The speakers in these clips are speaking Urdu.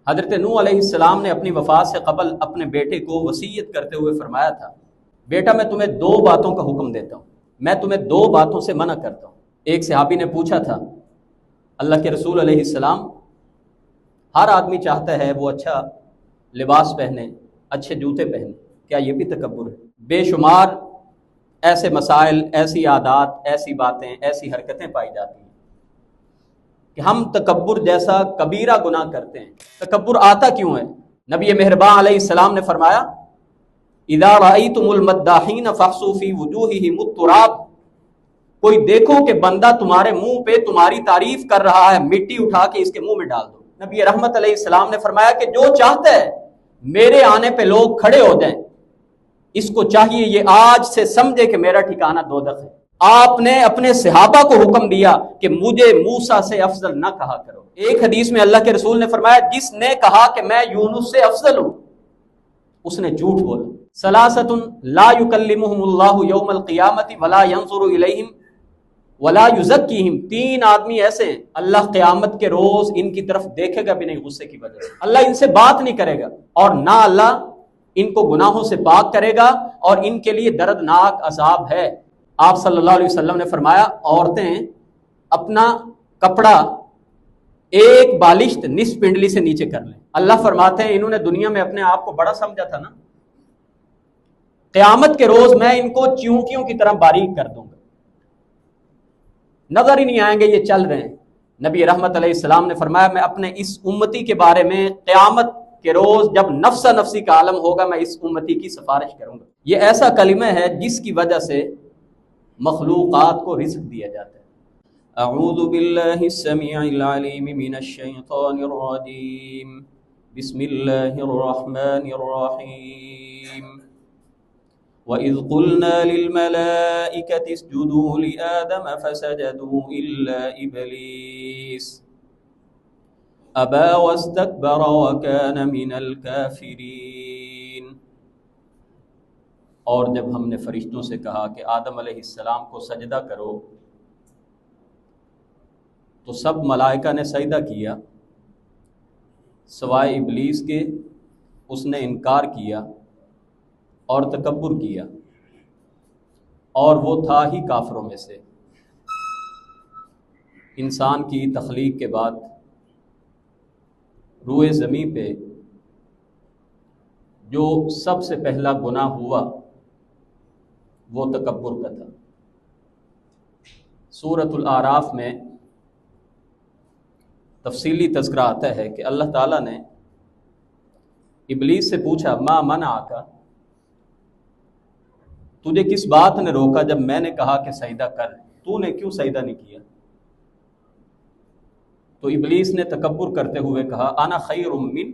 حضرت نوح علیہ السلام نے اپنی وفات سے قبل اپنے بیٹے کو وصیت کرتے ہوئے فرمایا تھا، بیٹا میں تمہیں 2 باتوں کا حکم دیتا ہوں، میں تمہیں 2 باتوں سے منع کرتا ہوں۔ ایک صحابی نے پوچھا تھا، اللہ کے رسول علیہ السلام، ہر آدمی چاہتا ہے وہ اچھا لباس پہنے، اچھے جوتے پہنے، کیا یہ بھی تکبر ہے؟ بے شمار ایسے مسائل، ایسی عادات، ایسی باتیں، ایسی حرکتیں پائی جاتی ہیں کہ ہم تکبر جیسا کبیرہ گناہ کرتے ہیں۔ تکبر آتا کیوں ہے؟ نبی مہربان علیہ السلام نے فرمایا، اذا رأیتم المداحین فاحصوا فی وجوہہم التراب، کوئی دیکھو کہ بندہ تمہارے منہ پہ تمہاری تعریف کر رہا ہے، مٹی اٹھا کے اس کے منہ میں ڈال دو۔ نبی رحمت علیہ السلام نے فرمایا کہ جو چاہتا ہے میرے آنے پہ لوگ کھڑے ہو جائیں، اس کو چاہیے یہ آج سے سمجھے کہ میرا ٹھکانہ دوزخ ہے۔ آپ نے اپنے صحابہ کو حکم دیا کہ مجھے موسیٰ سے افضل نہ کہا کرو۔ ایک حدیث میں اللہ کے رسول نے فرمایا، جس نے کہا کہ میں یونس سے افضل ہوں، اس نے جھوٹ بولا۔ ثلاثۃ لا یکلمہم اللہ یوم القیامۃ ولا ینظر الیہم ولا یزکیہم، 3 آدمی ایسے ہیں اللہ قیامت کے روز ان کی طرف دیکھے گا بھی نہیں غصے کی وجہ سے، اللہ ان سے بات نہیں کرے گا، اور نہ اللہ ان کو گناہوں سے پاک کرے گا، اور ان کے لیے دردناک عذاب ہے۔ آپ صلی اللہ علیہ وسلم نے فرمایا، عورتیں اپنا کپڑا ایک بالشت نصف پنڈلی سے نیچے کر لیں۔ اللہ فرماتے ہیں انہوں نے دنیا میں اپنے آپ کو بڑا سمجھا تھا نا، قیامت کے روز میں ان کو چیونٹیوں کی طرح باریک کر دوں گا، نظر ہی نہیں آئیں گے یہ چل رہے ہیں۔ نبی رحمت علیہ السلام نے فرمایا، میں اپنے اس امتی کے بارے میں قیامت کے روز جب نفسا نفسی کا عالم ہوگا، میں اس امتی کی سفارش کروں گا۔ یہ ایسا کلمہ ہے جس کی وجہ سے مخلوقات کو رزق دیا جاتا ہے۔ اعوذ باللہ السمیع العلیم من الشیطان الرجیم، بسم اللہ الرحمن الرحیم۔ وَإِذْ قُلْنَا لِلْمَلَائِكَةِ اسْجُدُوا لِآدَمَ فَسَجَدُوا إِلَّا إِبْلِيسَ أَبَى وَاسْتَكْبَرَ وَكَانَ مِنَ الْكَافِرِينَ۔ اور جب ہم نے فرشتوں سے کہا کہ آدم علیہ السلام کو سجدہ کرو، تو سب ملائکہ نے سجدہ کیا سوائے ابلیس کے، اس نے انکار کیا اور تکبر کیا، اور وہ تھا ہی کافروں میں سے۔ انسان کی تخلیق کے بعد روئے زمین پہ جو سب سے پہلا گناہ ہوا وہ تکبر کا تھا۔ سورۃ الاعراف میں تفصیلی تذکرہ آتا ہے کہ اللہ تعالیٰ نے ابلیس سے پوچھا، ما منعک، تجھے کس بات نے روکا جب میں نے کہا کہ سجدہ کر، تو نے کیوں سجدہ نہیں کیا؟ تو ابلیس نے تکبر کرتے ہوئے کہا، انا خیر من،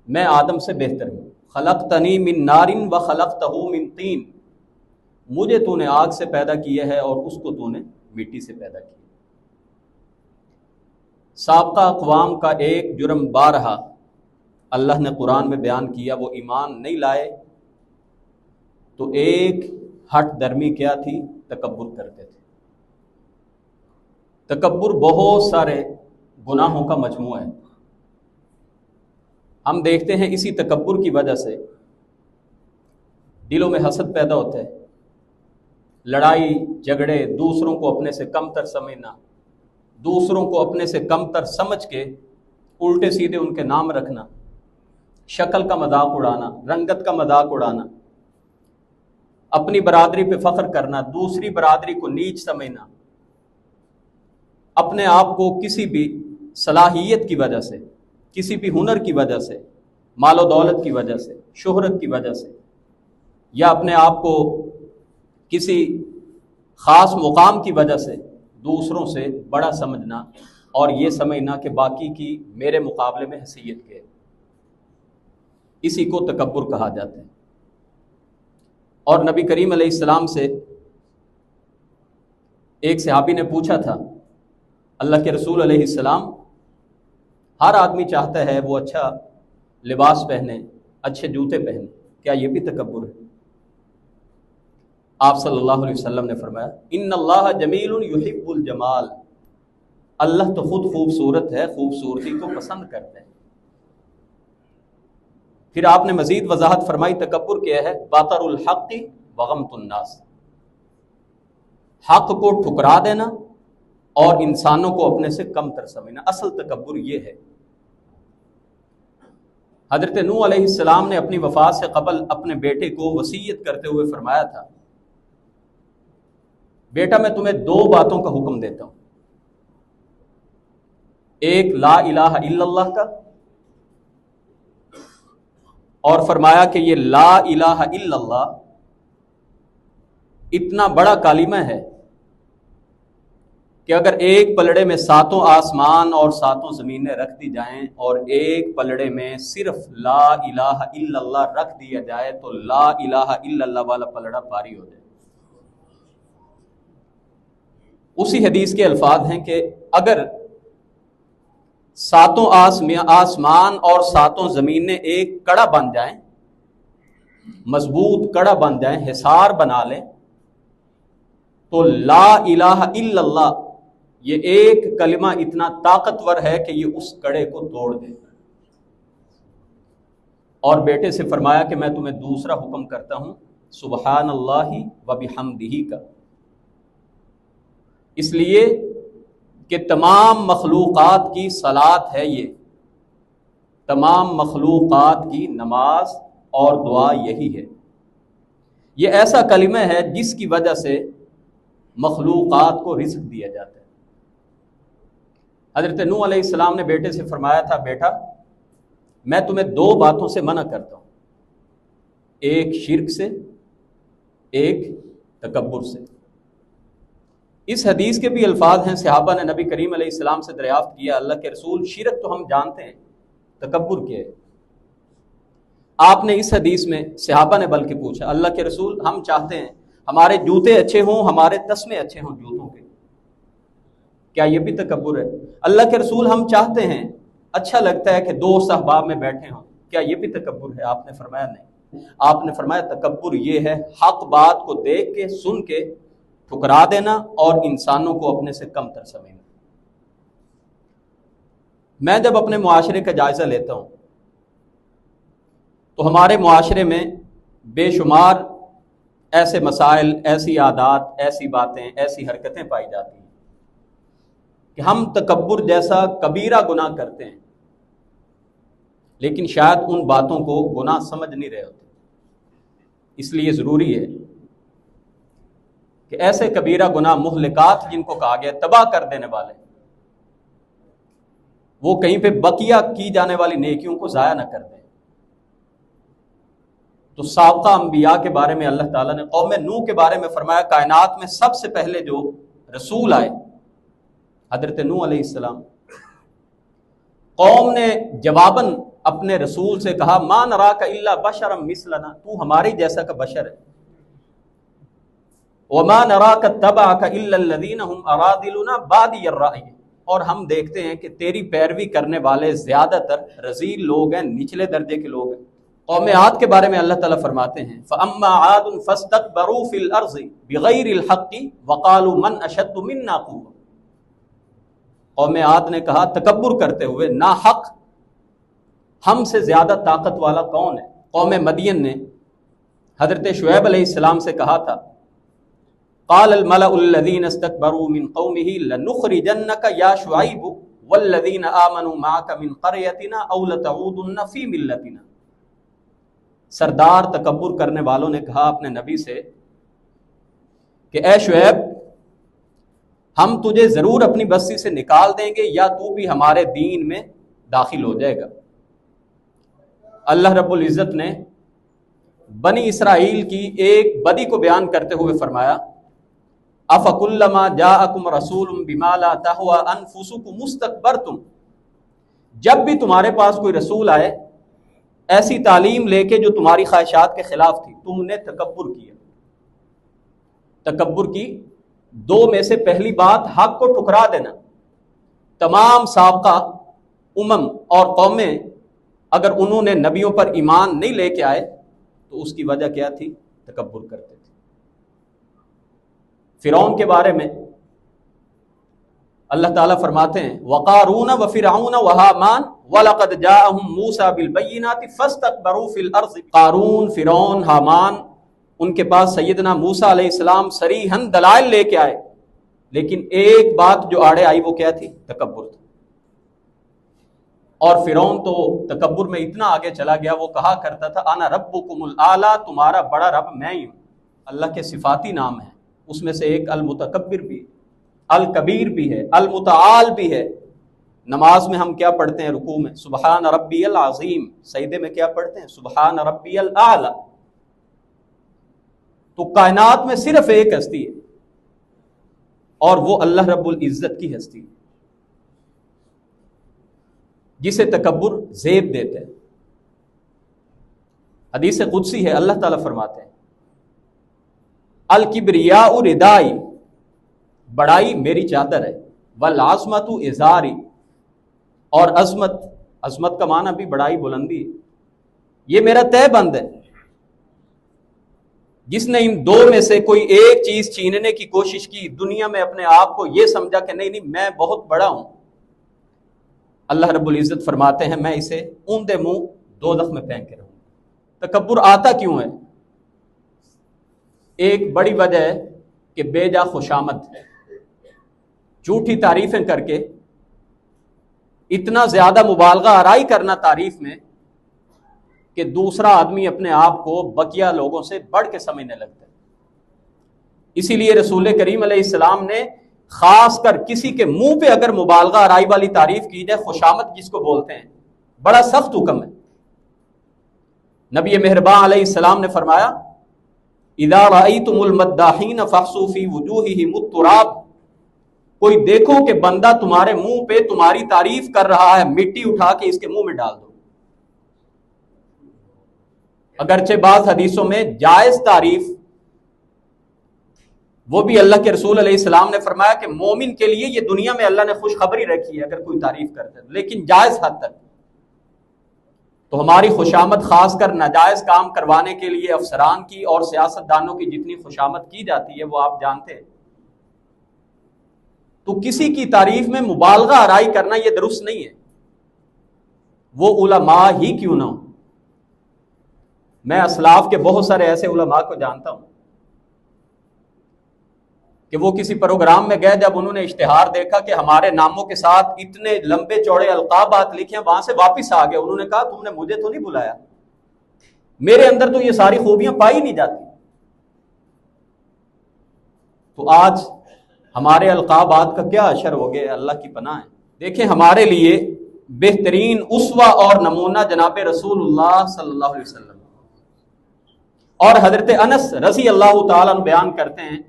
میں آدم سے بہتر ہوں، خلقتنی من نار وخلقتہ من طین، مجھے تو نے آگ سے پیدا کیا ہے اور اس کو تو نے مٹی سے پیدا کیا۔ سابقہ اقوام کا ایک جرم بارہا اللہ نے قرآن میں بیان کیا، وہ ایمان نہیں لائے تو ایک ہٹ درمی کیا تھی؟ تکبر کرتے تھے۔ تکبر بہت سارے گناہوں کا مجموعہ ہے۔ ہم دیکھتے ہیں اسی تکبر کی وجہ سے دلوں میں حسد پیدا ہوتا ہے، لڑائی جھگڑے، دوسروں کو اپنے سے کم تر سمجھنا، دوسروں کو اپنے سے کم تر سمجھ کے الٹے سیدھے ان کے نام رکھنا، شکل کا مذاق اڑانا، رنگت کا مذاق اڑانا، اپنی برادری پہ فخر کرنا، دوسری برادری کو نیچ سمجھنا، اپنے آپ کو کسی بھی صلاحیت کی وجہ سے، کسی بھی ہنر کی وجہ سے، مال و دولت کی وجہ سے، شہرت کی وجہ سے، یا اپنے آپ کو کسی خاص مقام کی وجہ سے دوسروں سے بڑا سمجھنا، اور یہ سمجھنا کہ باقی کی میرے مقابلے میں حیثیت کے، اسی کو تکبر کہا جاتا ہے۔ اور نبی کریم علیہ السلام سے ایک صحابی نے پوچھا تھا، اللہ کے رسول علیہ السلام، ہر آدمی چاہتا ہے وہ اچھا لباس پہنے، اچھے جوتے پہنے، کیا یہ بھی تکبر ہے؟ آپ صلی اللہ علیہ وسلم نے فرمایا، ان اللہ جمیل یحب الجمال، اللہ تو خود خوبصورت ہے، خوبصورتی کو پسند کرتے ہیں۔ پھر آپ نے مزید وضاحت فرمائی تکبر کیا ہے، باطر الحق وغمت الناس، حق کو ٹھکرا دینا اور انسانوں کو اپنے سے کم تر سمجھنا، اصل تکبر یہ ہے۔ حضرت نوح علیہ السلام نے اپنی وفات سے قبل اپنے بیٹے کو وصیت کرتے ہوئے فرمایا تھا، بیٹا میں تمہیں دو باتوں کا حکم دیتا ہوں، ایک لا الہ الا اللہ کا، اور فرمایا کہ یہ لا الہ الا اللہ اتنا بڑا کلمہ ہے کہ اگر ایک پلڑے میں ساتوں آسمان اور ساتوں زمینیں رکھ دی جائیں اور ایک پلڑے میں صرف لا الہ الا اللہ رکھ دیا جائے تو لا الہ الا اللہ والا پلڑا بھاری ہو جائے۔ اسی حدیث کے الفاظ ہیں کہ اگر ساتوں آسمان اور ساتوں زمینیں ایک کڑا بن جائیں، مضبوط کڑا بن جائیں، حصار بنا لیں، تو لا الہ الا اللہ یہ ایک کلمہ اتنا طاقتور ہے کہ یہ اس کڑے کو توڑ دے۔ اور بیٹے سے فرمایا کہ میں تمہیں دوسرا حکم کرتا ہوں سبحان اللہ و بحمدہ کا، اس لیے کہ تمام مخلوقات کی صلاۃ ہے، یہ تمام مخلوقات کی نماز اور دعا یہی ہے، یہ ایسا کلمہ ہے جس کی وجہ سے مخلوقات کو رزق دیا جاتا ہے۔ حضرت نوح علیہ السلام نے بیٹے سے فرمایا تھا، بیٹا میں تمہیں دو باتوں سے منع کرتا ہوں، ایک شرک سے، ایک تکبر سے۔ اس حدیث کے بھی الفاظ ہیں، صحابہ نے نبی کریم علیہ السلام سے دریافت کیا، اللہ کے رسول شرک تو ہم جانتے ہیں، تکبر کیا ہے؟ آپ نے اس حدیث میں صحابہ نے بلکہ پوچھا، اللہ کے رسول ہم چاہتے ہیں ہمارے جوتے اچھے ہوں، ہمارے تسمے اچھے ہوں جوتوں کے، کیا یہ بھی تکبر ہے؟ اللہ کے رسول ہم چاہتے ہیں اچھا لگتا ہے کہ دو صحباب میں بیٹھے ہوں، کیا یہ بھی تکبر ہے؟ آپ نے فرمایا نہیں، آپ نے فرمایا تکبر یہ ہے حق بات کو دیکھ کے سن کے ٹھکرا دینا اور انسانوں کو اپنے سے کم تر سمجھنا۔ میں جب اپنے معاشرے کا جائزہ لیتا ہوں تو ہمارے معاشرے میں بے شمار ایسے مسائل، ایسی عادات، ایسی باتیں، ایسی حرکتیں پائی جاتی ہیں کہ ہم تکبر جیسا کبیرہ گناہ کرتے ہیں، لیکن شاید ان باتوں کو گناہ سمجھ نہیں رہے ہوتے۔ اس لیے ضروری ہے کہ ایسے کبیرہ گناہ، مہلکات جن کو کہا گیا تباہ کر دینے والے، وہ کہیں پہ بقیہ کی جانے والی نیکیوں کو ضائع نہ کر دیں۔ تو سابقہ انبیاء کے بارے میں اللہ تعالیٰ نے قوم نوح کے بارے میں فرمایا، کائنات میں سب سے پہلے جو رسول آئے حضرت نوح علیہ السلام، قوم نے جواباً اپنے رسول سے کہا ما نراک الا بشرا مثلنا، تو ہماری جیسا کا بشر ہے، وما نراک اتبعک الا الذین هم اراذلنا بادی الرأی، اور ہم دیکھتے ہیں کہ تیری پیروی کرنے والے زیادہ تر رذیل لوگ ہیں، نچلے درجے کے لوگ ہیں۔ قوم عاد کے بارے میں اللہ تعالیٰ فرماتے ہیں فَأَمَّا عَادٌ فَاسْتَكْبَرُوا فِي الْأَرْضِ بِغَيْرِ الْحَقِّ وَقَالُوا مَنْ أَشَدُّ مِنَّا قُوَّةً، قوم عاد نے کہا تکبر کرتے ہوئے، ناحق ہم سے زیادہ طاقت والا کون ہے؟ قوم مدین نے حضرت شعیب علیہ السلام سے کہا تھا قال الملأ الذين استكبروا من قومه لنخرجنك يا شعيب والذين آمنوا معك من قريتنا أو لتعودن في ملتنا، سردار تکبر کرنے والوں نے کہا اپنے نبی سے کہ اے شعیب ہم تجھے ضرور اپنی بستی سے نکال دیں گے یا تو بھی ہمارے دین میں داخل ہو جائے گا۔ اللہ رب العزت نے بنی اسرائیل کی ایک بدی کو بیان کرتے ہوئے فرمایا افکلما جاءکم رسول بما لا تہوی انفسکم استکبرتم، جب بھی تمہارے پاس کوئی رسول آئے ایسی تعلیم لے کے جو تمہاری خواہشات کے خلاف تھی، تم نے تکبر کیا۔ تکبر کی دو میں سے پہلی بات حق کو ٹھکرا دینا۔ تمام سابقہ امم اور قومیں اگر انہوں نے نبیوں پر ایمان نہیں لے کے آئے تو اس کی وجہ کیا تھی؟ تکبر کرتے تھے۔ فرعون کے بارے میں اللہ تعالیٰ فرماتے ہیں وقارون وفرعون وہامان وَلَقَدْ جَاءَهُمْ مُوسَى بِالْبَيِّنَاتِ فَاسْتَكْبَرُوا فِي الْأَرْضِ. قارون، فرعون، حامان، ان کے پاس سیدنا موسیٰ علیہ السلام صریحاً دلائل لے کے آئے، لیکن ایک بات جو آڑے آئی وہ کیا تھی؟ تکبر تھا. اور فرعون تو تکبر میں اتنا آگے چلا گیا، وہ کہا کرتا تھا انا ربکم الاعلی، تمہارا بڑا رب میں ہی ہوں. اللہ کے صفاتی نام ہیں، اس میں سے ایک المتکبر بھی، الکبیر بھی ہے، المتعال بھی ہے. نماز میں ہم کیا پڑھتے ہیں؟ رکوع میں سبحان ربی العظیم، سجدے میں کیا پڑھتے ہیں؟ سبحان ربی الاعلی. تو کائنات میں صرف ایک ہستی ہے اور وہ اللہ رب العزت کی ہستی ہے، جسے تکبر زیب دیتے ہیں. حدیث قدسی ہے، اللہ تعالیٰ فرماتے ہیں الکبریاء ردائی، بڑائی میری چادر ہے، والعظمت ازاری، اور عظمت کا معنی بھی بڑائی، بلندی، یہ میرا تہ بند ہے. جس نے ان دو میں سے کوئی ایک چیز چھیننے کی کوشش کی، دنیا میں اپنے آپ کو یہ سمجھا کہ نہیں میں بہت بڑا ہوں، اللہ رب العزت فرماتے ہیں میں اسے اوندے منہ دوزخ میں پھینک کے رہوں. تکبر آتا کیوں ہے؟ ایک بڑی وجہ ہے کہ بے جا خوشامد، جھوٹی تعریفیں کر کے اتنا زیادہ مبالغہ آرائی کرنا تعریف میں کہ دوسرا آدمی اپنے آپ کو بقیہ لوگوں سے بڑھ کے سمجھنے لگتا ہے. اسی لیے رسول کریم علیہ السلام نے خاص کر کسی کے منہ پہ اگر مبالغہ آرائی والی تعریف کی جائے، خوشامد جس کو بولتے ہیں، بڑا سخت حکم ہے. نبی مہربان علیہ السلام نے فرمایا اذا رأیتم المداحین فاحصوا فی وجوہہم التراب، کوئی دیکھو کہ بندہ تمہارے منہ پہ تمہاری تعریف کر رہا ہے، مٹی اٹھا کے اس کے منہ میں ڈال دو. اگرچہ بعض حدیثوں میں جائز تعریف، وہ بھی اللہ کے رسول علیہ السلام نے فرمایا کہ مومن کے لیے یہ دنیا میں اللہ نے خوشخبری رکھی ہے اگر کوئی تعریف کرتا ہے، لیکن جائز حد تک. تو ہماری خوشامد خاص کر ناجائز کام کروانے کے لیے افسران کی اور سیاست دانوں کی جتنی خوشامد کی جاتی ہے وہ آپ جانتے ہیں. تو کسی کی تعریف میں مبالغہ آرائی کرنا یہ درست نہیں ہے، وہ علماء ہی کیوں نہ ہو. میں اسلاف کے بہت سارے ایسے علماء کو جانتا ہوں کہ وہ کسی پروگرام میں گئے، جب انہوں نے اشتہار دیکھا کہ ہمارے ناموں کے ساتھ اتنے لمبے چوڑے القابات لکھے ہیں، وہاں سے واپس آ گئے. انہوں نے کہا تم نے مجھے تو نہیں بلایا، میرے اندر تو یہ ساری خوبیاں پائی نہیں جاتی. تو آج ہمارے القابات کا کیا اثر ہو گیا، اللہ کی پناہ ہے. دیکھیں ہمارے لیے بہترین اسوہ اور نمونہ جناب رسول اللہ صلی اللہ علیہ وسلم، اور حضرت انس رضی اللہ تعالیٰ عنہ بیان کرتے ہیں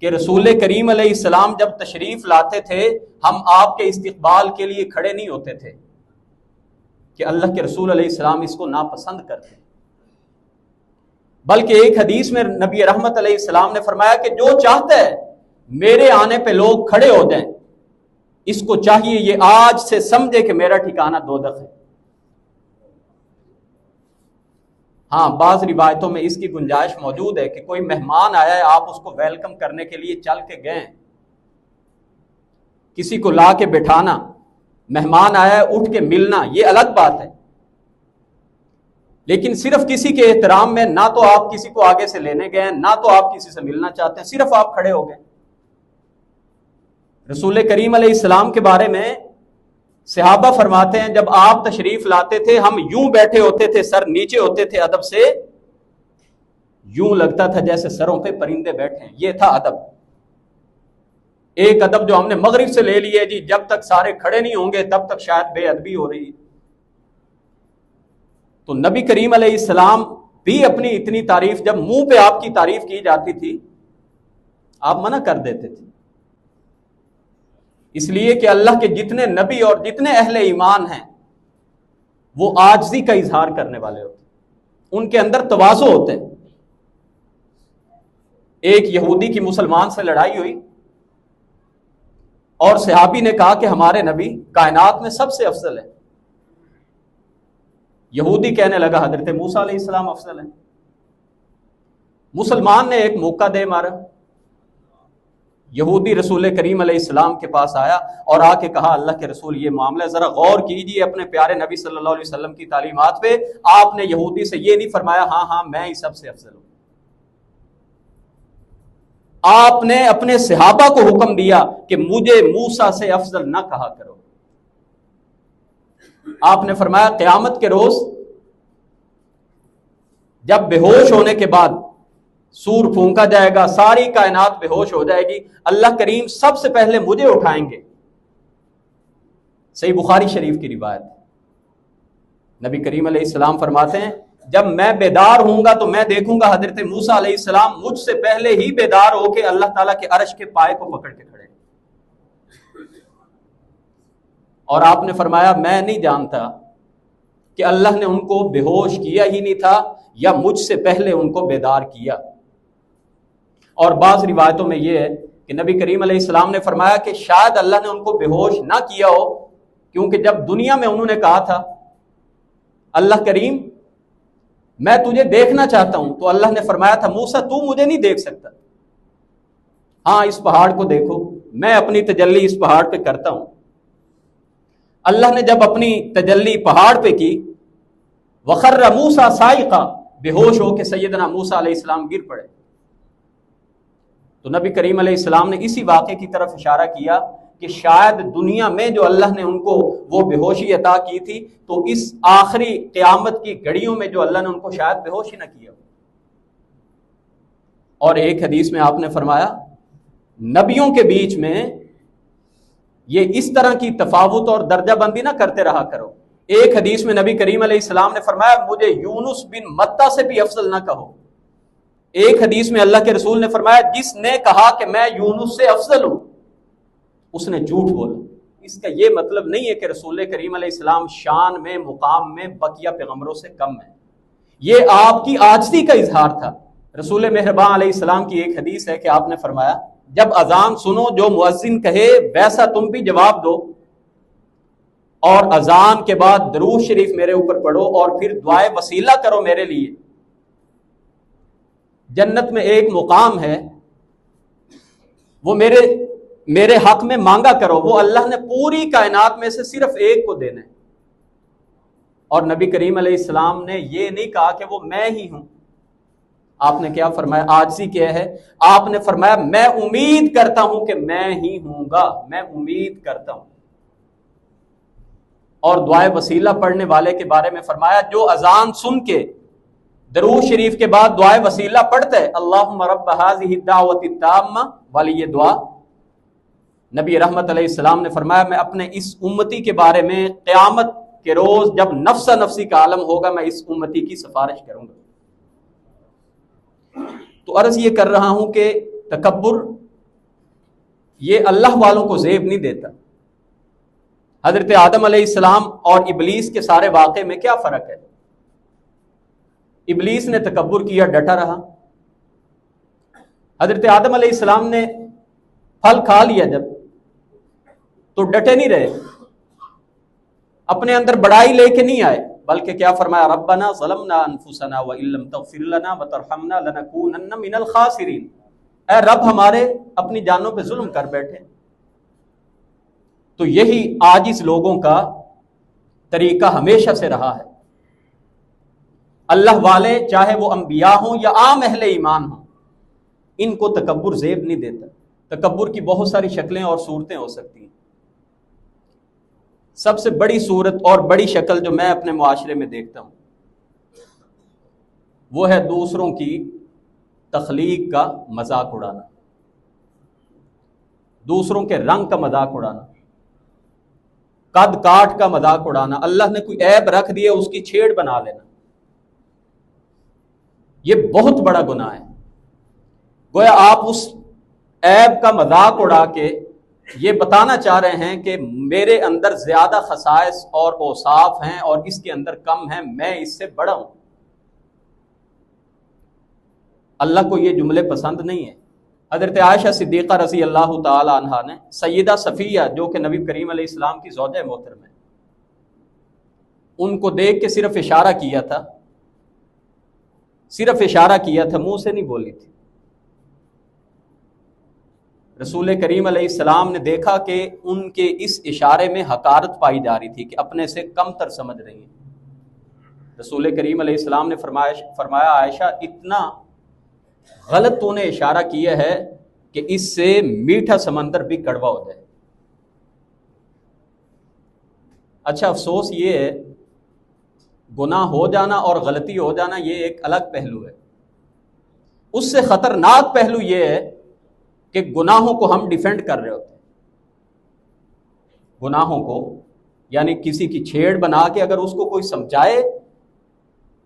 کہ رسول کریم علیہ السلام جب تشریف لاتے تھے ہم آپ کے استقبال کے لیے کھڑے نہیں ہوتے تھے کہ اللہ کے رسول علیہ السلام اس کو ناپسند کرتے، بلکہ ایک حدیث میں نبی رحمت علیہ السلام نے فرمایا کہ جو چاہتا ہے میرے آنے پہ لوگ کھڑے ہو جائیں، اس کو چاہیے یہ آج سے سمجھے کہ میرا ٹھکانہ دوزخ ہے. ہاں بعض روایتوں میں اس کی گنجائش موجود ہے کہ کوئی مہمان آیا ہے، آپ اس کو ویلکم کرنے کے لیے چل کے گئے، کسی کو لا کے بٹھانا، مہمان آیا ہے اٹھ کے ملنا، یہ الگ بات ہے. لیکن صرف کسی کے احترام میں نہ تو آپ کسی کو آگے سے لینے گئے، نہ تو آپ کسی سے ملنا چاہتے ہیں، صرف آپ کھڑے ہو گئے. رسول کریم علیہ السلام کے بارے میں صحابہ فرماتے ہیں جب آپ تشریف لاتے تھے ہم یوں بیٹھے ہوتے تھے، سر نیچے ہوتے تھے ادب سے، یوں لگتا تھا جیسے سروں پہ پرندے بیٹھے ہیں. یہ تھا ادب. ایک ادب جو ہم نے مغرب سے لے لیے جی جب تک سارے کھڑے نہیں ہوں گے تب تک شاید بے ادبی ہو رہی. تو نبی کریم علیہ السلام بھی اپنی اتنی تعریف، جب منہ پہ آپ کی تعریف کی جاتی تھی آپ منع کر دیتے تھے، اس لیے کہ اللہ کے جتنے نبی اور جتنے اہل ایمان ہیں وہ عاجزی کا اظہار کرنے والے ہوتے ہیں، ان کے اندر تواضع ہوتے ہیں. ایک یہودی کی مسلمان سے لڑائی ہوئی اور صحابی نے کہا کہ ہمارے نبی کائنات میں سب سے افضل ہے. یہودی کہنے لگا حضرت موسیٰ علیہ السلام افضل ہیں. مسلمان نے ایک موقع دے مارا، یہودی رسول کریم علیہ السلام کے پاس آیا اور آ کے کہا اللہ کے رسول یہ معاملہ ذرا غور کیجئے اپنے پیارے نبی صلی اللہ علیہ وسلم کی تعلیمات پہ. آپ نے یہودی سے یہ نہیں فرمایا ہاں ہاں میں ہی سب سے افضل ہوں. آپ نے اپنے صحابہ کو حکم دیا کہ مجھے موسیٰ سے افضل نہ کہا کرو. آپ نے فرمایا قیامت کے روز جب بے ہوش ہونے کے بعد سور پھونکا جائے گا, ساری کائنات بے ہوش ہو جائے گی, اللہ کریم سب سے پہلے مجھے اٹھائیں گے. صحیح بخاری شریف کی روایت. نبی کریم علیہ السلام فرماتے ہیں جب میں بیدار ہوں گا تو میں دیکھوں گا حضرت موسیٰ علیہ السلام مجھ سے پہلے ہی بیدار ہو کے اللہ تعالیٰ کے عرش کے پائے کو پکڑ کے کھڑے. اور آپ نے فرمایا میں نہیں جانتا کہ اللہ نے ان کو بے ہوش کیا ہی نہیں تھا یا مجھ سے پہلے ان کو بیدار کیا. اور بعض روایتوں میں یہ ہے کہ نبی کریم علیہ السلام نے فرمایا کہ شاید اللہ نے ان کو بے ہوش نہ کیا ہو, کیونکہ جب دنیا میں انہوں نے کہا تھا اللہ کریم میں تجھے دیکھنا چاہتا ہوں, تو اللہ نے فرمایا تھا موسیٰ تو مجھے نہیں دیکھ سکتا, ہاں اس پہاڑ کو دیکھو میں اپنی تجلی اس پہاڑ پہ کرتا ہوں. اللہ نے جب اپنی تجلی پہاڑ پہ کی وخر موسیٰ صاعقا, بے ہوش ہو کے سیدنا موسیٰ علیہ السلام گر پڑے. تو نبی کریم علیہ السلام نے اسی واقعے کی طرف اشارہ کیا کہ شاید دنیا میں جو اللہ نے ان کو وہ بے ہوشی عطا کی تھی تو اس آخری قیامت کی گھڑیوں میں جو اللہ نے ان کو شاید بے ہوشی نہ کیا. اور ایک حدیث میں آپ نے فرمایا نبیوں کے بیچ میں یہ اس طرح کی تفاوت اور درجہ بندی نہ کرتے رہا کرو. ایک حدیث میں نبی کریم علیہ السلام نے فرمایا مجھے یونس بن متہ سے بھی افضل نہ کہو. ایک حدیث میں اللہ کے رسول نے فرمایا جس نے کہا کہ میں یونس سے افضل ہوں اس نے جھوٹ بولا. اس کا یہ مطلب نہیں ہے کہ رسول کریم علیہ السلام شان میں مقام میں بقیہ پیغمبروں سے کم ہے. یہ آپ کی عاجزی کا اظہار تھا. رسول مہربان علیہ السلام کی ایک حدیث ہے کہ آپ نے فرمایا جب اذان سنو جو مؤذن کہے ویسا تم بھی جواب دو, اور اذان کے بعد درود شریف میرے اوپر پڑھو اور پھر دعائے وسیلہ کرو میرے لیے. جنت میں ایک مقام ہے وہ میرے حق میں مانگا کرو, وہ اللہ نے پوری کائنات میں سے صرف ایک کو دینا ہے. اور نبی کریم علیہ السلام نے یہ نہیں کہا کہ وہ میں ہی ہوں. آپ نے کیا فرمایا, عاجزی کیا ہے, آپ نے فرمایا میں امید کرتا ہوں کہ میں ہی ہوں گا, میں امید کرتا ہوں. اور دعائے وسیلہ پڑھنے والے کے بارے میں فرمایا جو اذان سن کے درود شریف کے بعد دعائے وسیلہ پڑھتا ہے اللہم رب ہذہ الدعوۃ التامہ والی یہ دعا, نبی رحمت علیہ السلام نے فرمایا میں اپنے اس امتی کے بارے میں قیامت کے روز جب نفس نفسی کا عالم ہوگا میں اس امتی کی سفارش کروں گا. تو عرض یہ کر رہا ہوں کہ تکبر یہ اللہ والوں کو زیب نہیں دیتا. حضرت آدم علیہ السلام اور ابلیس کے سارے واقعے میں کیا فرق ہے؟ ابلیس نے تکبر کیا, ڈٹا رہا. حضرت آدم علیہ السلام نے پھل کھا لیا جب تو ڈٹے نہیں رہے, اپنے اندر بڑائی لے کے نہیں آئے, بلکہ کیا فرمایا ربنا ظلمنا انفسنا وان لم تغفر لنا وترحمنا لنکونن من الخاسرین. اے رب ہمارے اپنی جانوں پہ ظلم کر بیٹھے. تو یہی عاجز لوگوں کا طریقہ ہمیشہ سے رہا ہے. اللہ والے چاہے وہ انبیاء ہوں یا عام اہل ایمان ہوں ان کو تکبر زیب نہیں دیتا. تکبر کی بہت ساری شکلیں اور صورتیں ہو سکتی ہیں. سب سے بڑی صورت اور بڑی شکل جو میں اپنے معاشرے میں دیکھتا ہوں وہ ہے دوسروں کی تخلیق کا مذاق اڑانا, دوسروں کے رنگ کا مذاق اڑانا, قد کاٹ کا مذاق اڑانا, اللہ نے کوئی عیب رکھ دیا اس کی چھیڑ بنا لینا. یہ بہت بڑا گناہ ہے. گویا آپ اس عیب کا مذاق اڑا کے یہ بتانا چاہ رہے ہیں کہ میرے اندر زیادہ خصائص اور اوصاف ہیں اور اس کے اندر کم ہیں, میں اس سے بڑا ہوں. اللہ کو یہ جملے پسند نہیں ہیں. حضرت عائشہ صدیقہ رضی اللہ تعالی عنہا نے سیدہ صفیہ جو کہ نبی کریم علیہ السلام کی زوجہ محترمہ ہے, ان کو دیکھ کے صرف اشارہ کیا تھا, صرف اشارہ کیا تھا, منہ سے نہیں بولی تھی. رسول کریم علیہ السلام نے دیکھا کہ ان کے اس اشارے میں حقارت پائی جا رہی تھی کہ اپنے سے کم تر سمجھ رہی ہیں۔ رسول کریم علیہ السلام نے فرمایا عائشہ اتنا غلط تو نے اشارہ کیا ہے کہ اس سے میٹھا سمندر بھی کڑوا ہو جائے۔ اچھا افسوس یہ ہے گناہ ہو جانا اور غلطی ہو جانا یہ ایک الگ پہلو ہے، اس سے خطرناک پہلو یہ ہے کہ گناہوں کو ہم ڈیفینڈ کر رہے ہوتے ہیں، گناہوں کو یعنی کسی کی چھیڑ بنا کے اگر اس کو کوئی سمجھائے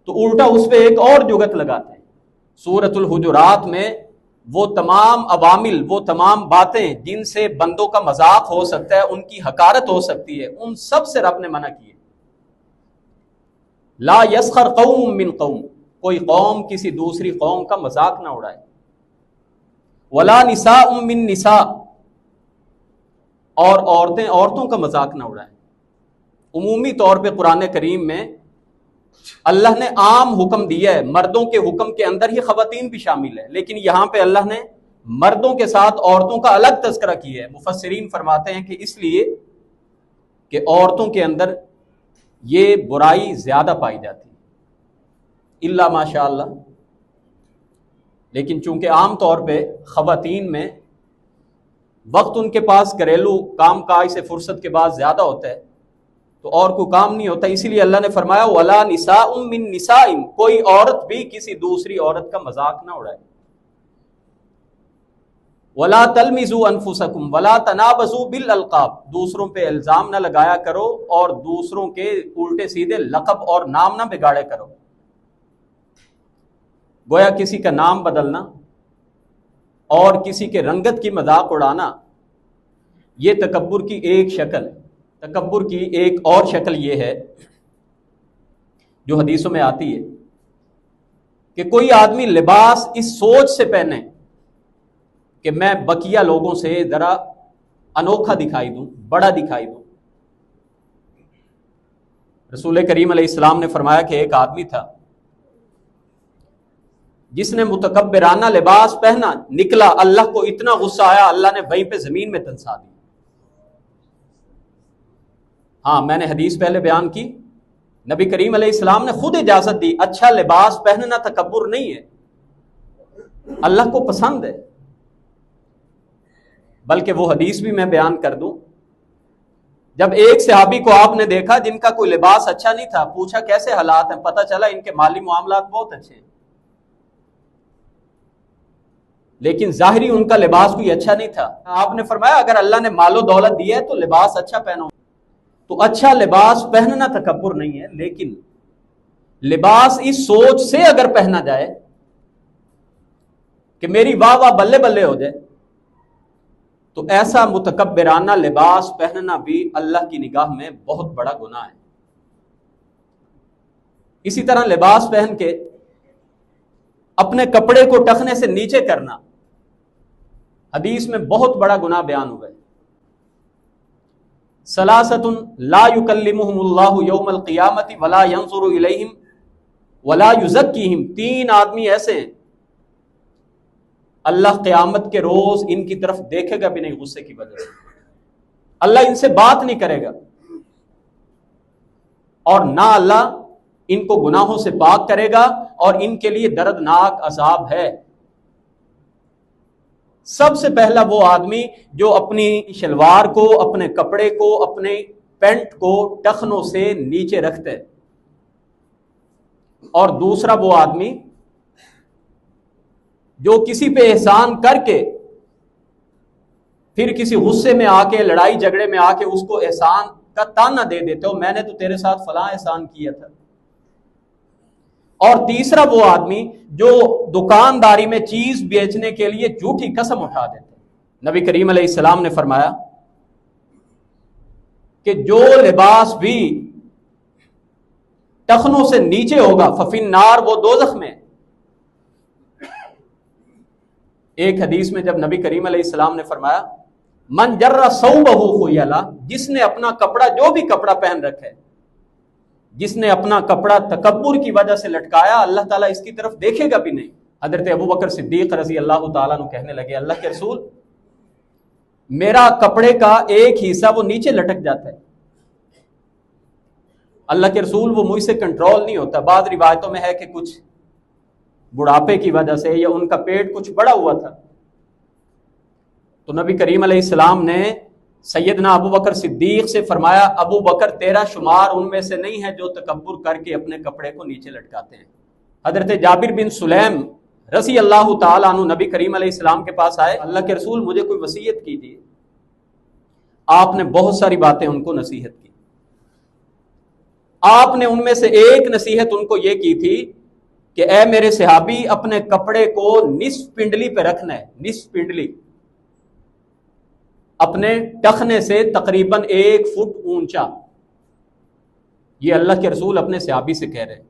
تو الٹا اس پہ ایک اور جگت لگاتے ہیں۔ سورۃ الحجرات میں وہ تمام عوامل، وہ تمام باتیں جن سے بندوں کا مذاق ہو سکتا ہے، ان کی حقارت ہو سکتی ہے، ان سب سے رب نے منع کی ہے۔ لا یسخر قوم من قوم، کوئی قوم کسی دوسری قوم کا مذاق نہ اڑائے۔ ولا نساء من نساء، اور عورتیں عورتوں کا مذاق نہ اڑائیں۔ عمومی طور پہ قرآن کریم میں اللہ نے عام حکم دیا ہے، مردوں کے حکم کے اندر ہی خواتین بھی شامل ہے، لیکن یہاں پہ اللہ نے مردوں کے ساتھ عورتوں کا الگ تذکرہ کیا ہے۔ مفسرین فرماتے ہیں کہ اس لیے کہ عورتوں کے اندر یہ برائی زیادہ پائی جاتی ہے الا ماشاء اللہ، لیکن چونکہ عام طور پہ خواتین میں وقت ان کے پاس گھریلو کام کاج سے فرصت کے بعد زیادہ ہوتا ہے تو اور کوئی کام نہیں ہوتا، اسی لیے اللہ نے فرمایا ولا نساء من نساء، کوئی عورت بھی کسی دوسری عورت کا مذاق نہ اڑائے۔ ولا تلمزوا انفسکم ولا تنابزوا بالالقاب، دوسروں پہ الزام نہ لگایا کرو اور دوسروں کے الٹے سیدھے لقب اور نام نہ بگاڑے کرو۔ گویا کسی کا نام بدلنا اور کسی کے رنگت کی مذاق اڑانا یہ تکبر کی ایک شکل، تکبر کی ایک اور شکل یہ ہے جو حدیثوں میں آتی ہے کہ کوئی آدمی لباس اس سوچ سے پہنے کہ میں بقیہ لوگوں سے ذرا انوکھا دکھائی دوں، بڑا دکھائی دوں۔ رسول کریم علیہ السلام نے فرمایا کہ ایک آدمی تھا جس نے متکبرانہ لباس پہنا، نکلا، اللہ کو اتنا غصہ آیا اللہ نے وہیں پہ زمین میں دنسا دی۔ ہاں میں نے حدیث پہلے بیان کی، نبی کریم علیہ السلام نے خود اجازت دی، اچھا لباس پہننا تکبر نہیں ہے، اللہ کو پسند ہے۔ بلکہ وہ حدیث بھی میں بیان کر دوں، جب ایک صحابی کو آپ نے دیکھا جن کا کوئی لباس اچھا نہیں تھا، پوچھا کیسے حالات ہیں، پتہ چلا ان کے مالی معاملات بہت اچھے ہیں، لیکن ظاہری ان کا لباس کوئی اچھا نہیں تھا۔ آپ نے فرمایا اگر اللہ نے مال و دولت دی ہے تو لباس اچھا پہنو، تو اچھا لباس پہننا تکبر نہیں ہے، لیکن لباس اس سوچ سے اگر پہنا جائے کہ میری واہ واہ بلے بلے ہو جائے تو ایسا متکبرانہ لباس پہننا بھی اللہ کی نگاہ میں بہت بڑا گناہ ہے۔ اسی طرح لباس پہن کے اپنے کپڑے کو ٹخنے سے نیچے کرنا حدیث میں بہت بڑا گناہ بیان ہوا ہے۔ ثلاثۃ لا یکلمہم اللہ یوم القیامۃ ولا ینظر الیہم ولا یزکیہم، تین آدمی ایسے ہیں اللہ قیامت کے روز ان کی طرف دیکھے گا بھی نہیں، غصے کی وجہ سے اللہ ان سے بات نہیں کرے گا، اور نہ اللہ ان کو گناہوں سے پاک کرے گا، اور ان کے لیے دردناک عذاب ہے۔ سب سے پہلا وہ آدمی جو اپنی شلوار کو، اپنے کپڑے کو، اپنے پینٹ کو ٹخنوں سے نیچے رکھتے، اور دوسرا وہ آدمی جو کسی پہ احسان کر کے پھر کسی غصے میں آ کے، لڑائی جھگڑے میں آ کے اس کو احسان کا تانا دے دیتے ہو، میں نے تو تیرے ساتھ فلاں احسان کیا تھا۔ اور تیسرا وہ آدمی جو دکانداری میں چیز بیچنے کے لیے جھوٹی قسم اٹھا دیتے۔ نبی کریم علیہ السلام نے فرمایا کہ جو لباس بھی ٹخنوں سے نیچے ہوگا ففی النار، وہ دوزخ میں۔ ایک حدیث میں جب نبی کریم علیہ السلام نے فرمایا من جر ثوبہ خیلا، جس نے اپنا کپڑا، جو بھی کپڑا پہن رکھے، جس نے اپنا کپڑا تکبر کی وجہ سے لٹکایا، اللہ تعالیٰ اس کی طرف دیکھے گا بھی نہیں۔ حضرت ابو بکر صدیق رضی اللہ تعالیٰ عنہ کہنے لگے اللہ کے رسول میرا کپڑے کا ایک حصہ وہ نیچے لٹک جاتا ہے. اللہ کے رسول وہ مجھ سے کنٹرول نہیں ہوتا. بعض روایتوں میں ہے کہ کچھ بڑھاپے کی وجہ سے یا ان کا پیٹ کچھ بڑا ہوا تھا. تو نبی کریم علیہ السلام نے سیدنا ابو بکر صدیق سے فرمایا ابو بکر تیرا شمار ان میں سے نہیں ہے جو تکبر کر کے اپنے کپڑے کو نیچے لٹکاتے ہیں. حضرت جابر بن سلیم رضی اللہ تعالیٰ عنہ نبی کریم علیہ السلام کے پاس آئے. اللہ کے رسول مجھے کوئی وصیت کیجیے. آپ نے بہت ساری باتیں ان کو نصیحت کی. آپ نے ان میں سے ایک نصیحت ان کو یہ کی تھی کہ اے میرے صحابی اپنے کپڑے کو نصف پنڈلی پہ رکھنا ہے. نصف پنڈلی اپنے ٹخنے سے تقریباً 1 فٹ اونچا. یہ اللہ کے رسول اپنے صحابی سے کہہ رہے ہیں.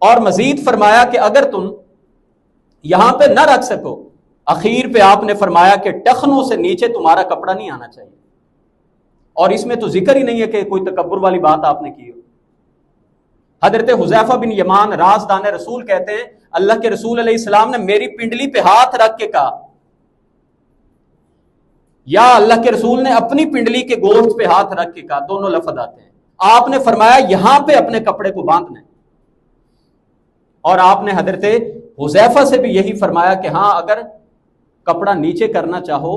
اور مزید فرمایا کہ اگر تم یہاں پہ نہ رکھ سکو، اخیر پہ آپ نے فرمایا کہ ٹخنوں سے نیچے تمہارا کپڑا نہیں آنا چاہیے. اور اس میں تو ذکر ہی نہیں ہے کہ کوئی تکبر والی بات آپ نے کی ہو. حضرت حذیفہ بن یمان رازدان رسول کہتے ہیں اللہ کے رسول علیہ السلام نے میری پنڈلی پہ ہاتھ رکھ کے کہا، یا اللہ کے رسول نے اپنی پنڈلی کے گوشت پہ ہاتھ رکھ کے کہا. دونوں لفظ آتے ہیں. آپ نے فرمایا یہاں پہ اپنے کپڑے کو باندھنا ہے. اور آپ نے حضرت حذیفہ سے بھی یہی فرمایا کہ ہاں اگر کپڑا نیچے کرنا چاہو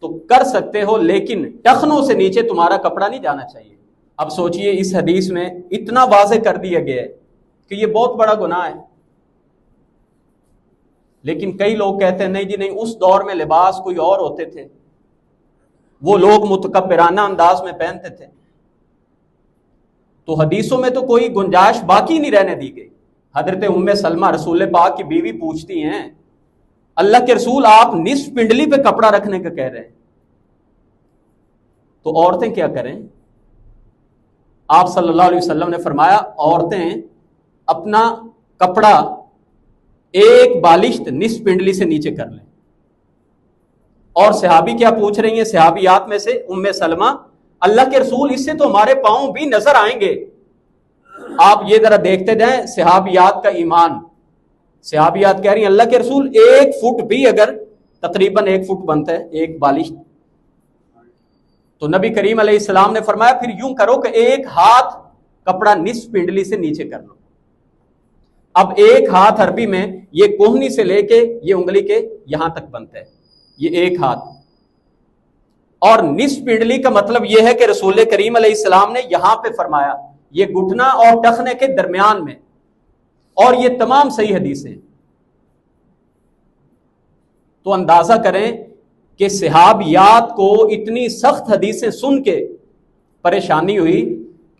تو کر سکتے ہو، لیکن ٹخنوں سے نیچے تمہارا کپڑا نہیں جانا چاہیے. اب سوچئے اس حدیث میں اتنا واضح کر دیا گیا ہے کہ یہ بہت بڑا گناہ ہے. لیکن کئی لوگ کہتے ہیں نہیں جی نہیں، اس دور میں لباس کوئی اور ہوتے تھے، وہ لوگ متکبرانہ انداز میں پہنتے تھے. تو حدیثوں میں تو کوئی گنجائش باقی نہیں رہنے دی گئی. حضرت ام سلمہ رسول پاک کی بیوی پوچھتی ہیں اللہ کے رسول آپ نصف پنڈلی پہ کپڑا رکھنے کا کہہ رہے ہیں، تو عورتیں کیا کریں؟ آپ صلی اللہ علیہ وسلم نے فرمایا عورتیں اپنا کپڑا ایک بالشت نصف پنڈلی سے نیچے کر لیں. اور صحابی کیا پوچھ رہی ہیں؟ صحابیات میں سے ام سلمہ اللہ کے رسول اس سے تو ہمارے پاؤں بھی نظر آئیں گے. آپ یہ ذرا دیکھتے جائیں صحابیات کا ایمان. صحابیات کہہ رہی ہیں اللہ کے رسول 1 فٹ بھی اگر تقریباً 1 فٹ بنتا ہے ایک بالش، تو نبی کریم علیہ السلام نے فرمایا پھر یوں کرو کہ 1 ہاتھ کپڑا نصف پنڈلی سے نیچے کر لو. اب 1 ہاتھ عربی میں یہ کوہنی سے لے کے یہ انگلی کے یہاں تک بنتا ہے، یہ 1 ہاتھ. اور نصف پنڈلی کا مطلب یہ ہے کہ رسول کریم علیہ السلام نے یہاں پہ فرمایا یہ گھٹنا اور ٹخنے کے درمیان میں. اور یہ تمام صحیح حدیثیں. تو اندازہ کریں کہ صحابیات کو اتنی سخت حدیثیں سن کے پریشانی ہوئی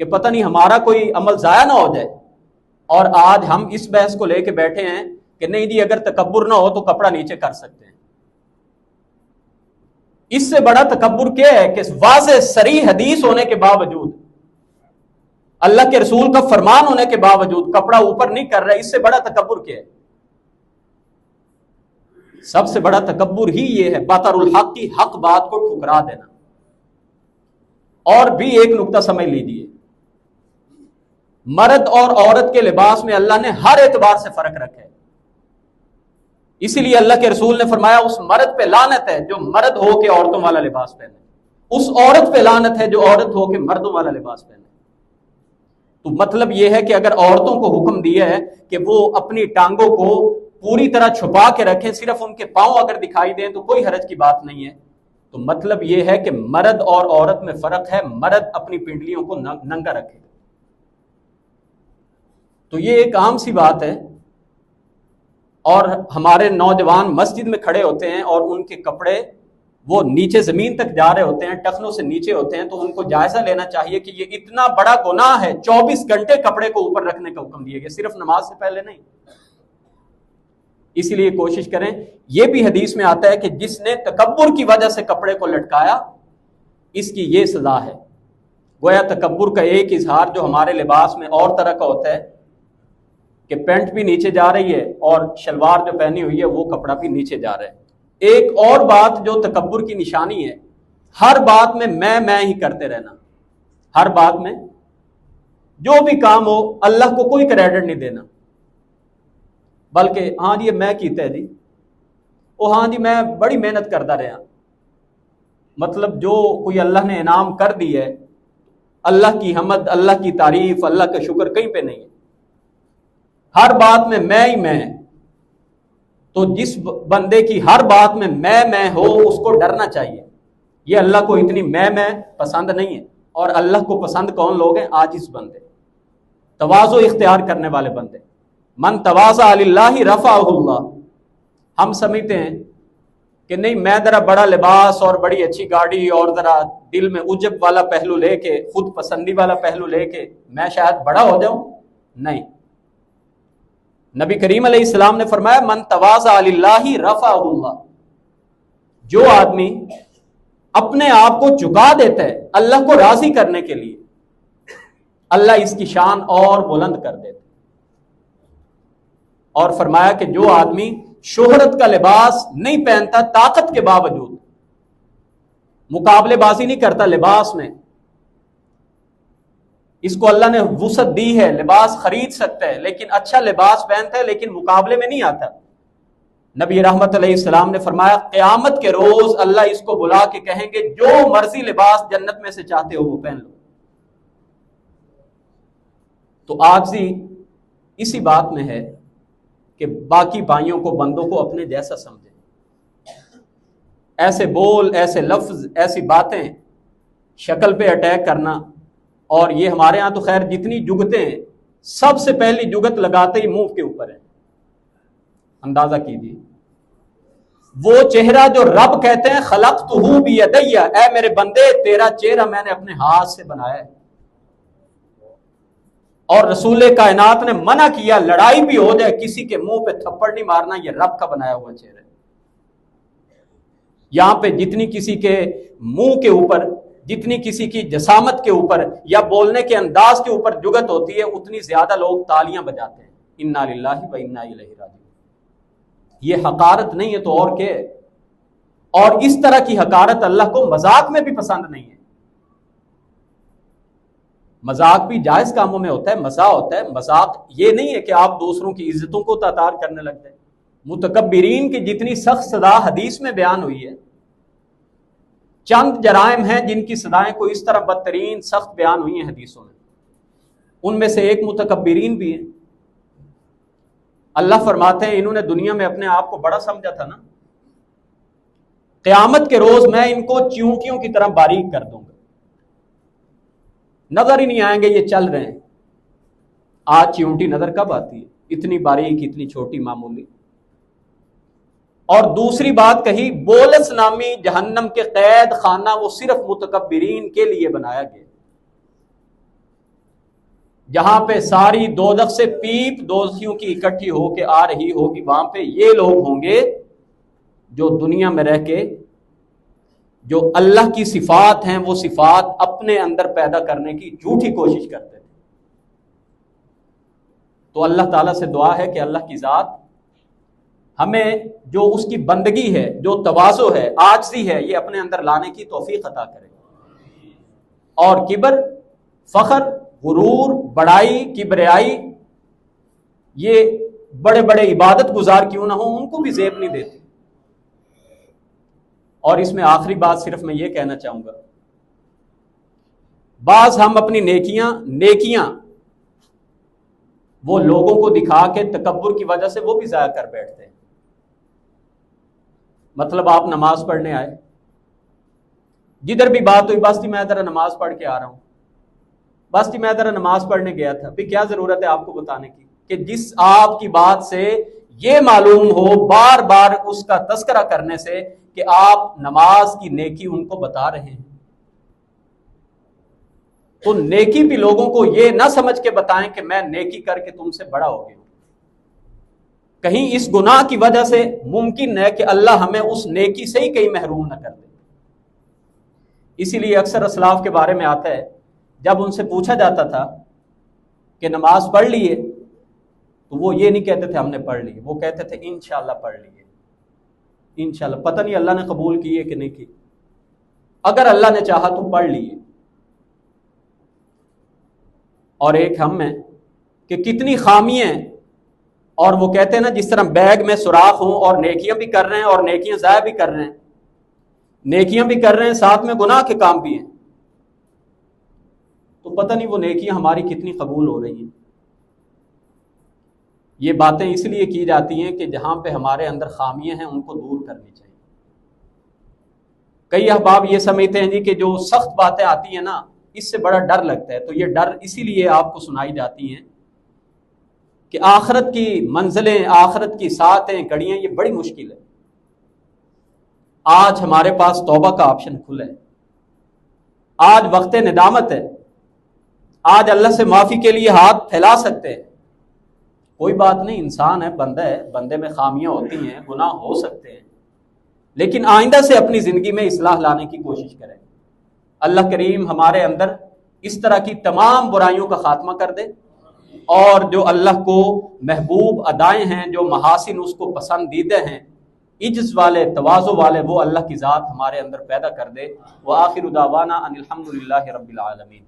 کہ پتہ نہیں ہمارا کوئی عمل ضائع نہ ہو جائے. اور آج ہم اس بحث کو لے کے بیٹھے ہیں کہ نہیں جی اگر تکبر نہ ہو تو کپڑا نیچے کر سکتے ہیں. اس سے بڑا تکبر کیا ہے کہ واضح صریح حدیث ہونے کے باوجود، اللہ کے رسول کا فرمان ہونے کے باوجود کپڑا اوپر نہیں کر رہا. اس سے بڑا تکبر کیا ہے؟ سب سے بڑا تکبر ہی یہ ہے باطر الحق کی حق بات کو ٹھکرا دینا. اور بھی ایک نقطہ سمجھ لیجیے، مرد اور عورت کے لباس میں اللہ نے ہر اعتبار سے فرق رکھا ہے. اسی لیے اللہ کے رسول نے فرمایا اس مرد پہ لعنت ہے جو مرد ہو کے عورتوں والا لباس پہنے، اس عورت پہ لعنت ہے جو عورت ہو کے مردوں والا لباس پہنے. تو مطلب یہ ہے کہ اگر عورتوں کو حکم دیا ہے کہ وہ اپنی ٹانگوں کو پوری طرح چھپا کے رکھیں، صرف ان کے پاؤں اگر دکھائی دیں تو کوئی حرج کی بات نہیں ہے، تو مطلب یہ ہے کہ مرد اور عورت میں فرق ہے. مرد اپنی پنڈلیوں کو ننگا رکھے. تو یہ ایک عام سی بات ہے. اور ہمارے نوجوان مسجد میں کھڑے ہوتے ہیں اور ان کے کپڑے وہ نیچے زمین تک جا رہے ہوتے ہیں، ٹخنوں سے نیچے ہوتے ہیں، تو ان کو جائزہ لینا چاہیے کہ یہ اتنا بڑا گناہ ہے. 24 گھنٹے کپڑے کو اوپر رکھنے کا حکم دیا گیا، صرف نماز سے پہلے نہیں. اسی لیے کوشش کریں. یہ بھی حدیث میں آتا ہے کہ جس نے تکبر کی وجہ سے کپڑے کو لٹکایا اس کی یہ سزا ہے. گویا تکبر کا ایک اظہار جو ہمارے لباس میں اور طرح کا ہوتا ہے کہ پینٹ بھی نیچے جا رہی ہے اور شلوار جو پہنی ہوئی ہے وہ کپڑا بھی نیچے جا رہا ہے. ایک اور بات جو تکبر کی نشانی ہے، ہر بات میں میں ہی کرتے رہنا. ہر بات میں جو بھی کام ہو اللہ کو کوئی کریڈٹ نہیں دینا، بلکہ ہاں جی میں کیتا ہے جی، او ہاں جی میں بڑی محنت کرتا رہا. مطلب جو کوئی اللہ نے انعام کر دی ہے، اللہ کی حمد، اللہ کی تعریف، اللہ کا شکر کہیں پہ نہیں ہے، ہر بات میں ہی میں۔ تو جس بندے کی ہر بات میں ہو، اس کو ڈرنا چاہیے۔ یہ اللہ کو اتنی میں پسند نہیں ہے۔ اور اللہ کو پسند کون لوگ ہیں؟ عاجز بندے، تواضع اختیار کرنے والے بندے۔ من تواضع للہ رفعہ اللہ۔ ہم سمجھتے ہیں کہ نہیں، میں ذرا بڑا لباس اور بڑی اچھی گاڑی اور ذرا دل میں عجب والا پہلو لے کے، خود پسندی والا پہلو لے کے میں شاید بڑا ہو جاؤں۔ نہیں، نبی کریم علیہ السلام نے فرمایا من تواضع للہ رفعہ اللہ۔ جو آدمی اپنے آپ کو جھکا دیتا ہے اللہ کو راضی کرنے کے لیے، اللہ اس کی شان اور بلند کر دیتا۔ اور فرمایا کہ جو آدمی شہرت کا لباس نہیں پہنتا طاقت کے باوجود، مقابلے بازی نہیں کرتا لباس میں، اس کو اللہ نے وسعت دی ہے، لباس خرید سکتا ہے، لیکن اچھا لباس پہنتا ہے لیکن مقابلے میں نہیں آتا، نبی رحمت علیہ السلام نے فرمایا قیامت کے روز اللہ اس کو بلا کے کہیں گے جو مرضی لباس جنت میں سے چاہتے ہو وہ پہن لو۔ تو عاجزی اسی بات میں ہے کہ باقی بھائیوں کو، بندوں کو اپنے جیسا سمجھے۔ ایسے بول، ایسے لفظ، ایسی باتیں، شکل پہ اٹیک کرنا، اور یہ ہمارے ہاں تو خیر جتنی جگتیں ہیں سب سے پہلی جگت لگاتے ہی منہ کے اوپر ہے۔ اندازہ کیجیے، وہ چہرہ جو رب کہتے ہیں خلقتہ بیدی، اے میرے بندے تیرا چہرہ میں نے اپنے ہاتھ سے بنایا ہے، اور رسول کائنات نے منع کیا لڑائی بھی ہو جائے کسی کے منہ پہ تھپڑ نہیں مارنا، یہ رب کا بنایا ہوا چہرہ ہے۔ یہاں پہ جتنی کسی کے منہ کے اوپر، جتنی کسی کی جسامت کے اوپر یا بولنے کے انداز کے اوپر جگت ہوتی ہے، اتنی زیادہ لوگ تالیاں بجاتے ہیں، انا للہ و انا الیہ راجعون۔ یہ حقارت نہیں ہے تو اور کیا ہے؟ اور اس طرح کی حقارت اللہ کو مذاق میں بھی پسند نہیں ہے۔ مذاق بھی جائز کاموں میں ہوتا ہے، مزاح ہوتا ہے، مذاق یہ نہیں ہے کہ آپ دوسروں کی عزتوں کو تاتار کرنے لگتے ہیں۔ متکبرین کی جتنی سخت سزا حدیث میں بیان ہوئی ہے، چند جرائم ہیں جن کی سزائیں کو اس طرح بدترین سخت بیان ہوئی ہیں حدیثوں میں، ان میں سے ایک متکبرین بھی ہیں۔ اللہ فرماتے ہیں انہوں نے دنیا میں اپنے آپ کو بڑا سمجھا تھا نا، قیامت کے روز میں ان کو چیونٹیوں کی طرح باریک کر دوں گا، نظر ہی نہیں آئیں گے یہ چل رہے ہیں۔ آج چیونٹی نظر کب آتی ہے؟ اتنی باریک، اتنی چھوٹی، معمولی۔ اور دوسری بات کہی، بولس نامی جہنم کے قید خانہ وہ صرف متکبرین کے لیے بنایا گیا، جہاں پہ ساری دوزخ سے پیپ دوزخیوں کی اکٹھی ہو کے آ رہی ہوگی، وہاں پہ یہ لوگ ہوں گے جو دنیا میں رہ کے جو اللہ کی صفات ہیں وہ صفات اپنے اندر پیدا کرنے کی جھوٹی کوشش کرتے تھے۔ تو اللہ تعالیٰ سے دعا ہے کہ اللہ کی ذات ہمیں جو اس کی بندگی ہے، جو تواضع ہے، عاجزی ہے، یہ اپنے اندر لانے کی توفیق عطا کرے۔ اور کبر، فخر، غرور، بڑائی، کبریائی، یہ بڑے بڑے عبادت گزار کیوں نہ ہوں، ان کو بھی زیب نہیں دیتے۔ اور اس میں آخری بات صرف میں یہ کہنا چاہوں گا، بعض ہم اپنی نیکیاں وہ لوگوں کو دکھا کے تکبر کی وجہ سے وہ بھی ضائع کر بیٹھتے ہیں۔ مطلب آپ نماز پڑھنے آئے، جدھر بھی بات ہوئی بس میں ذرا نماز پڑھ کے آ رہا ہوں، بس میں ذرا نماز پڑھنے گیا تھا، پھر کیا ضرورت ہے آپ کو بتانے کی کہ جس آپ کی بات سے یہ معلوم ہو بار بار اس کا تذکرہ کرنے سے کہ آپ نماز کی نیکی ان کو بتا رہے ہیں۔ تو نیکی بھی لوگوں کو یہ نہ سمجھ کے بتائیں کہ میں نیکی کر کے تم سے بڑا ہو گیا ہوں، کہیں اس گناہ کی وجہ سے ممکن ہے کہ اللہ ہمیں اس نیکی سے ہی کہیں محروم نہ کر دے۔ اسی لیے اکثر اسلاف کے بارے میں آتا ہے، جب ان سے پوچھا جاتا تھا کہ نماز پڑھ لیے، تو وہ یہ نہیں کہتے تھے ہم نے پڑھ لی، وہ کہتے تھے انشاءاللہ پڑھ لیے، انشاءاللہ۔ پتہ نہیں اللہ نے قبول کی ہے کہ نہیں کی، اگر اللہ نے چاہا تو پڑھ لیے۔ اور ایک ہم میں کہ کتنی خامیاں ہیں، اور وہ کہتے ہیں نا جس طرح بیگ میں سوراخ ہوں اور نیکیاں بھی کر رہے ہیں اور نیکیاں ضائع بھی کر رہے ہیں، نیکیاں بھی کر رہے ہیں ساتھ میں گناہ کے کام بھی ہیں، تو پتہ نہیں وہ نیکیاں ہماری کتنی قبول ہو رہی ہیں۔ یہ باتیں اس لیے کی جاتی ہیں کہ جہاں پہ ہمارے اندر خامیاں ہیں ان کو دور کرنی چاہیے۔ کئی احباب یہ سمجھتے ہیں جی کہ جو سخت باتیں آتی ہیں نا اس سے بڑا ڈر لگتا ہے، تو یہ ڈر اسی لیے آپ کو سنائی جاتی ہیں کہ آخرت کی منزلیں، آخرت کی ساعتیں، گھڑیاں یہ بڑی مشکل ہے۔ آج ہمارے پاس توبہ کا آپشن کھلا ہے، آج وقت ندامت ہے، آج اللہ سے معافی کے لیے ہاتھ پھیلا سکتے ہیں۔ کوئی بات نہیں، انسان ہے، بندہ ہے، بندے میں خامیاں ہوتی ہیں، گناہ ہو سکتے ہیں، لیکن آئندہ سے اپنی زندگی میں اصلاح لانے کی کوشش کریں۔ اللہ کریم ہمارے اندر اس طرح کی تمام برائیوں کا خاتمہ کر دے، اور جو اللہ کو محبوب ادائیں ہیں، جو محاسن اس کو پسندیدہ ہیں، عجز والے، تواضع والے، وہ اللہ کی ذات ہمارے اندر پیدا کر دے۔ وآخر دعوانا ان الحمد للہ رب العالمین۔